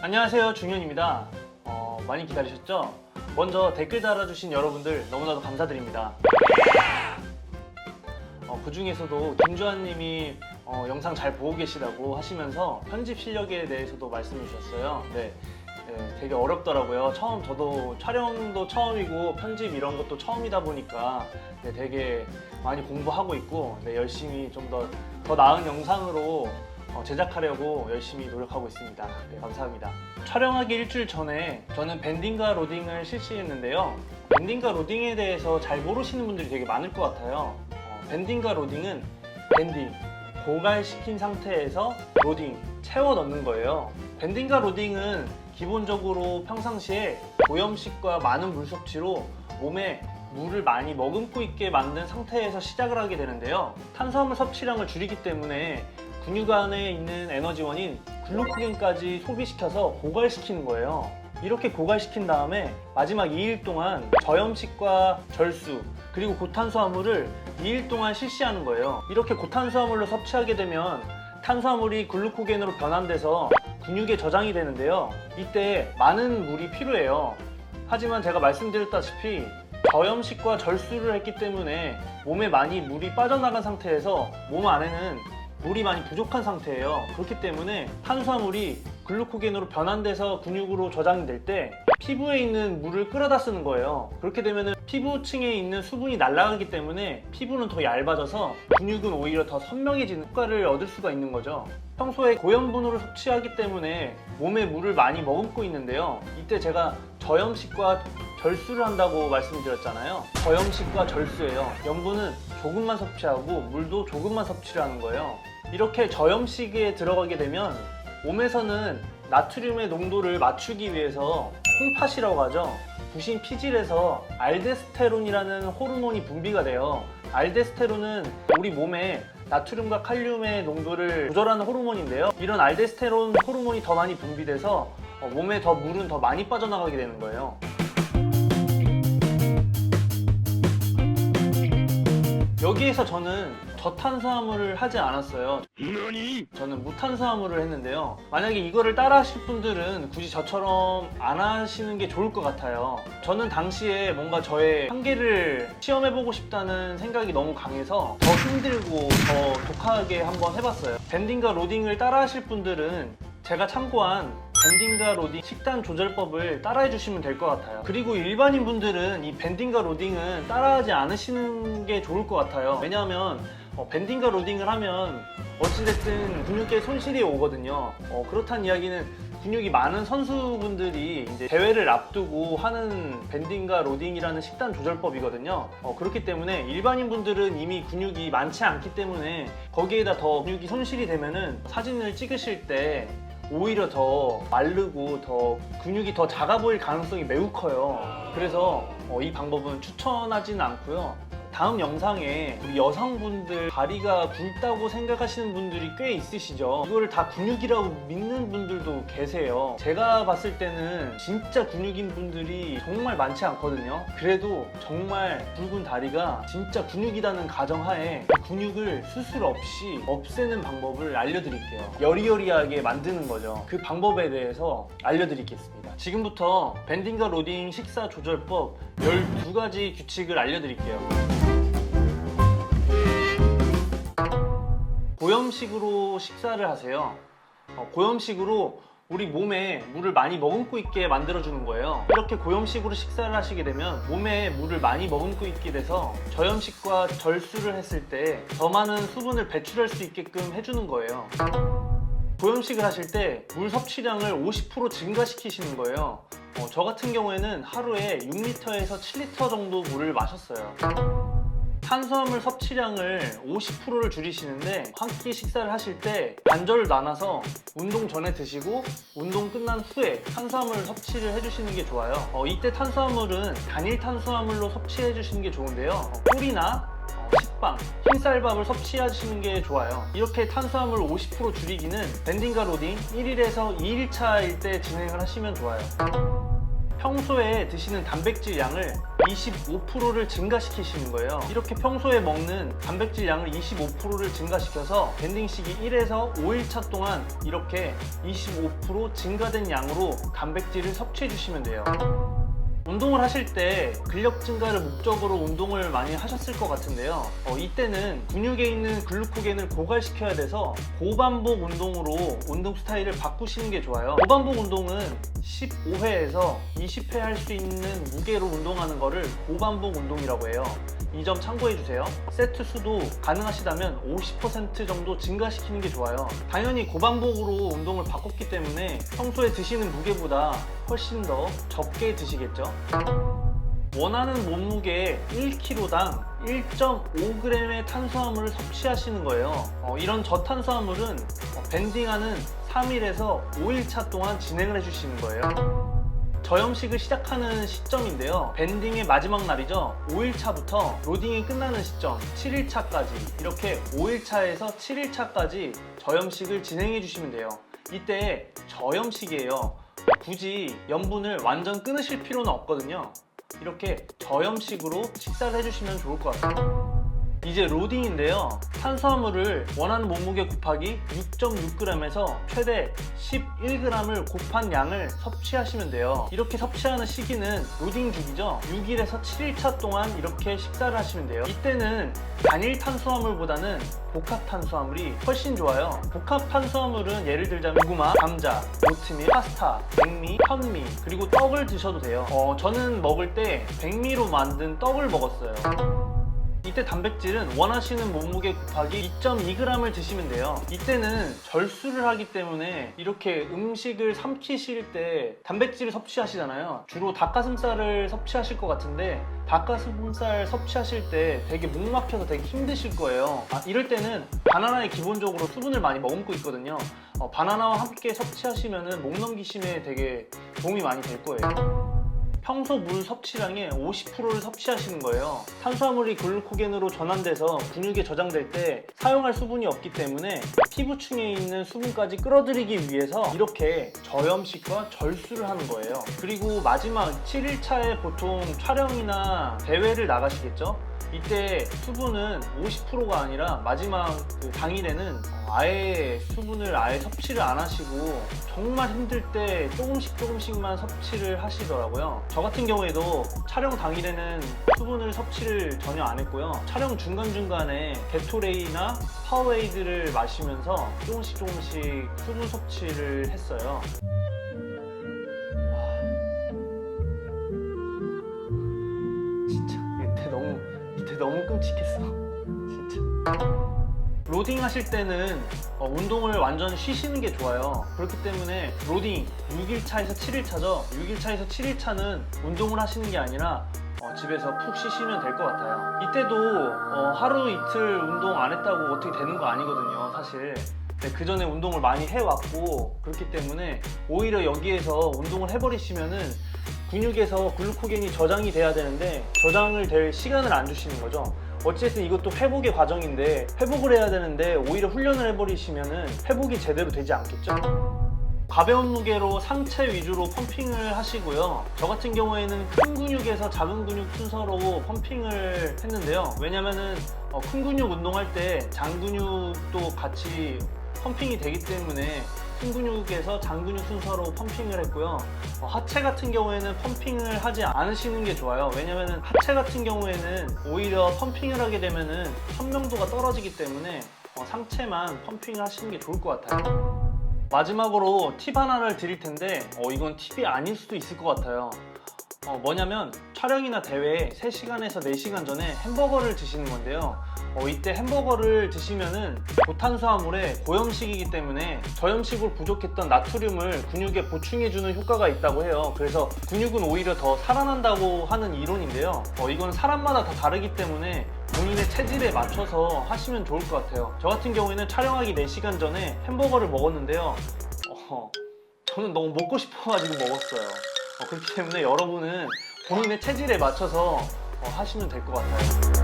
안녕하세요, 중현입니다. 많이 기다리셨죠? 먼저 댓글 달아주신 여러분들 너무나도 감사드립니다. 그 중에서도 김주환님이 영상 잘 보고 계시다고 하시면서 편집 실력에 대해서도 말씀해 주셨어요. 네, 되게 어렵더라고요. 저도 촬영도 처음이고 편집 이런 것도 처음이다 보니까 되게 많이 공부하고 있고 열심히 좀 더 나은 영상으로 제작하려고 열심히 노력하고 있습니다. 네, 감사합니다. 촬영하기 일주일 전에 저는 밴딩과 로딩을 실시했는데요. 밴딩과 로딩에 대해서 잘 모르시는 분들이 되게 많을 것 같아요. 밴딩과 로딩은 밴딩, 고갈시킨 상태에서 로딩, 채워 넣는 거예요. 밴딩과 로딩은 기본적으로 평상시에 오염식과 많은 물 섭취로 몸에 물을 많이 머금고 있게 만든 상태에서 시작을 하게 되는데요. 탄수화물 섭취량을 줄이기 때문에 근육 안에 있는 에너지원인 글루코겐까지 소비시켜서 고갈시키는 거예요. 이렇게 고갈시킨 다음에 마지막 2일 동안 저염식과 절수 그리고 고탄수화물을 2일 동안 실시하는 거예요. 이렇게 고탄수화물로 섭취하게 되면 탄수화물이 글루코겐으로 변환돼서 근육에 저장이 되는데요. 이때 많은 물이 필요해요. 하지만 제가 말씀드렸다시피 저염식과 절수를 했기 때문에 몸에 많이 물이 빠져나간 상태에서 몸 안에는 물이 많이 부족한 상태예요. 그렇기 때문에 탄수화물이 글루코겐으로 변환돼서 근육으로 저장이 될 때 피부에 있는 물을 끌어다 쓰는 거예요. 그렇게 되면 피부층에 있는 수분이 날아가기 때문에 피부는 더 얇아져서 근육은 오히려 더 선명해지는 효과를 얻을 수가 있는 거죠. 평소에 고염분으로 섭취하기 때문에 몸에 물을 많이 머금고 있는데요. 이때 제가 저염식과 절수를 한다고 말씀드렸잖아요. 저염식과 절수예요. 염분은 조금만 섭취하고 물도 조금만 섭취를 하는 거예요. 이렇게 저염식에 들어가게 되면 몸에서는 나트륨의 농도를 맞추기 위해서 콩팥이라고 하죠. 부신 피질에서 알데스테론이라는 호르몬이 분비가 돼요. 알데스테론은 우리 몸에 나트륨과 칼륨의 농도를 조절하는 호르몬인데요. 이런 알데스테론 호르몬이 더 많이 분비돼서 몸에 물은 더 많이 빠져나가게 되는 거예요. 여기에서 저는 저탄수화물을 하지 않았어요. 저는 무탄수화물을 했는데요. 만약에 이거를 따라 하실 분들은 굳이 저처럼 안 하시는 게 좋을 것 같아요. 저는 당시에 뭔가 저의 한계를 시험해보고 싶다는 생각이 너무 강해서 더 힘들고 더 독하게 한번 해봤어요. 밴딩과 로딩을 따라 하실 분들은 제가 참고한 밴딩과 로딩 식단 조절법을 따라해 주시면 될 것 같아요. 그리고 일반인 분들은 이 밴딩과 로딩은 따라하지 않으시는 게 좋을 것 같아요. 왜냐하면 밴딩과 로딩을 하면 어찌됐든 근육에 손실이 오거든요. 그렇다는 이야기는 근육이 많은 선수분들이 이제 대회를 앞두고 하는 밴딩과 로딩이라는 식단 조절법이거든요. 그렇기 때문에 일반인 분들은 이미 근육이 많지 않기 때문에 거기에다 더 근육이 손실이 되면은 사진을 찍으실 때 오히려 더 마르고 더 근육이 더 작아 보일 가능성이 매우 커요. 그래서 이 방법은 추천하지는 않고요. 다음 영상에 우리 여성분들 다리가 굵다고 생각하시는 분들이 꽤 있으시죠. 이거를 다 근육이라고 믿는 분들도 계세요. 제가 봤을 때는 진짜 근육인 분들이 정말 많지 않거든요. 그래도 정말 굵은 다리가 진짜 근육이라는 가정하에 그 근육을 수술 없이 없애는 방법을 알려드릴게요. 여리여리하게 만드는 거죠. 그 방법에 대해서 알려드리겠습니다. 지금부터 밴딩과 로딩 식사 조절법 12가지 규칙을 알려드릴게요. 고염식으로 식사를 하세요. 고염식으로 우리 몸에 물을 많이 머금고 있게 만들어주는 거예요. 이렇게 고염식으로 식사를 하시게 되면 몸에 물을 많이 머금고 있게 돼서 저염식과 절수를 했을 때 더 많은 수분을 배출할 수 있게끔 해주는 거예요. 고염식을 하실 때 물 섭취량을 50% 증가시키시는 거예요. 저 같은 경우에는 하루에 6리터에서 7리터 정도 물을 마셨어요. 탄수화물 섭취량을 50%를 줄이시는데 한 끼 식사를 하실 때 반절을 나눠서 운동 전에 드시고 운동 끝난 후에 탄수화물 섭취를 해주시는 게 좋아요. 이때 탄수화물은 단일 탄수화물로 섭취해 주시는 게 좋은데요. 꿀이나 식빵, 흰쌀밥을 섭취하시는 게 좋아요. 이렇게 탄수화물 50% 줄이기는 밴딩과 로딩 1일에서 2일차일 때 진행을 하시면 좋아요. 평소에 드시는 단백질 양을 25%를 증가시키시는 거예요. 이렇게 평소에 먹는 단백질 양을 25%를 증가시켜서 밴딩 시기 1에서 5일차 동안 이렇게 25% 증가된 양으로 단백질을 섭취해 주시면 돼요. 운동을 하실 때 근력 증가를 목적으로 운동을 많이 하셨을 것 같은데요. 이때는 근육에 있는 글루코겐을 고갈시켜야 돼서 고반복 운동으로 운동 스타일을 바꾸시는 게 좋아요. 고반복 운동은 15회에서 20회 할 수 있는 무게로 운동하는 거를 고반복 운동이라고 해요. 이 점 참고해 주세요. 세트 수도 가능하시다면 50% 정도 증가시키는 게 좋아요. 당연히 고반복으로 운동을 바꿨기 때문에 평소에 드시는 무게보다 훨씬 더 적게 드시겠죠. 원하는 몸무게 1kg당 1.5g의 탄수화물을 섭취하시는 거예요. 이런 저탄수화물은 밴딩하는 3일에서 5일차 동안 진행을 해주시는 거예요. 저염식을 시작하는 시점인데요. 밴딩의 마지막 날이죠. 5일차부터 로딩이 끝나는 시점 7일차까지 이렇게 5일차에서 7일차까지 저염식을 진행해 주시면 돼요. 이때 저염식이에요. 굳이 염분을 완전 끊으실 필요는 없거든요. 이렇게 저염식으로 식사를 해주시면 좋을 것 같아요. 이제 로딩인데요. 탄수화물을 원하는 몸무게 곱하기 6.6g에서 최대 11g을 곱한 양을 섭취하시면 돼요. 이렇게 섭취하는 시기는 로딩 주기죠. 6일에서 7일차 동안 이렇게 식사를 하시면 돼요. 이때는 단일 탄수화물보다는 복합 탄수화물이 훨씬 좋아요. 복합 탄수화물은 예를 들자면 고구마, 감자, 오트밀, 파스타, 백미, 현미, 그리고 떡을 드셔도 돼요. 저는 먹을 때 백미로 만든 떡을 먹었어요. 이때 단백질은 원하시는 몸무게 곱하기 2.2g을 드시면 돼요. 이때는 절수를 하기 때문에 이렇게 음식을 삼키실 때 단백질을 섭취하시잖아요. 주로 닭가슴살을 섭취하실 것 같은데 닭가슴살 섭취하실 때 되게 목 막혀서 되게 힘드실 거예요. 이럴 때는 바나나에 기본적으로 수분을 많이 머금고 있거든요. 바나나와 함께 섭취하시면 목 넘기심에 되게 도움이 많이 될 거예요. 평소 물 섭취량의 50%를 섭취하시는 거예요. 탄수화물이 글루코겐으로 전환돼서 근육에 저장될 때 사용할 수분이 없기 때문에 피부층에 있는 수분까지 끌어들이기 위해서 이렇게 저염식과 절수를 하는 거예요. 그리고 마지막 7일차에 보통 촬영이나 대회를 나가시겠죠? 이때 수분은 50%가 아니라 마지막 그 당일에는 아예 수분을 아예 섭취를 안 하시고 정말 힘들 때 조금씩만 섭취를 하시더라고요. 저 같은 경우에도 촬영 당일에는 수분을 섭취를 전혀 안 했고요. 촬영 중간중간에 게토레이나 파워에이드를 마시면서 조금씩 수분 섭취를 했어요. 진짜 이때 너무 끔찍했어. 진짜. 로딩 하실 때는 운동을 완전 쉬시는 게 좋아요. 그렇기 때문에 로딩 6일차에서 7일차죠. 6일차에서 7일차는 운동을 하시는 게 아니라 집에서 푹 쉬시면 될 것 같아요. 이때도 하루 이틀 운동 안 했다고 어떻게 되는 거 아니거든요, 사실. 그 전에 운동을 많이 해왔고 그렇기 때문에 오히려 여기에서 운동을 해버리시면은 근육에서 글루코겐이 저장이 돼야 되는데 저장을 될 시간을 안 주시는 거죠. 어쨌든 이것도 회복의 과정인데 회복을 해야 되는데 오히려 훈련을 해버리시면은 회복이 제대로 되지 않겠죠. 가벼운 무게로 상체 위주로 펌핑을 하시고요. 저 같은 경우에는 큰 근육에서 작은 근육 순서로 펌핑을 했는데요. 왜냐면은 큰 근육 운동할 때 장근육도 같이 펌핑이 되기 때문에 큰 근육에서 장근육 순서로 펌핑을 했고요. 하체 같은 경우에는 펌핑을 하지 않으시는 게 좋아요. 왜냐면은 하체 같은 경우에는 오히려 펌핑을 하게 되면은 선명도가 떨어지기 때문에 상체만 펌핑을 하시는 게 좋을 것 같아요. 마지막으로 팁 하나를 드릴 텐데 이건 팁이 아닐 수도 있을 것 같아요. 뭐냐면 촬영이나 대회에 3시간에서 4시간 전에 햄버거를 드시는 건데요. 이때 햄버거를 드시면은 고탄수화물의 고염식이기 때문에 저염식으로 부족했던 나트륨을 근육에 보충해주는 효과가 있다고 해요. 그래서 근육은 오히려 더 살아난다고 하는 이론인데요. 이건 사람마다 다 다르기 때문에 본인의 체질에 맞춰서 하시면 좋을 것 같아요. 저 같은 경우에는 촬영하기 4시간 전에 햄버거를 먹었는데요. 저는 너무 먹고 싶어가지고 먹었어요. 그렇기 때문에 여러분은 본인의 체질에 맞춰서 하시면 될 것 같아요.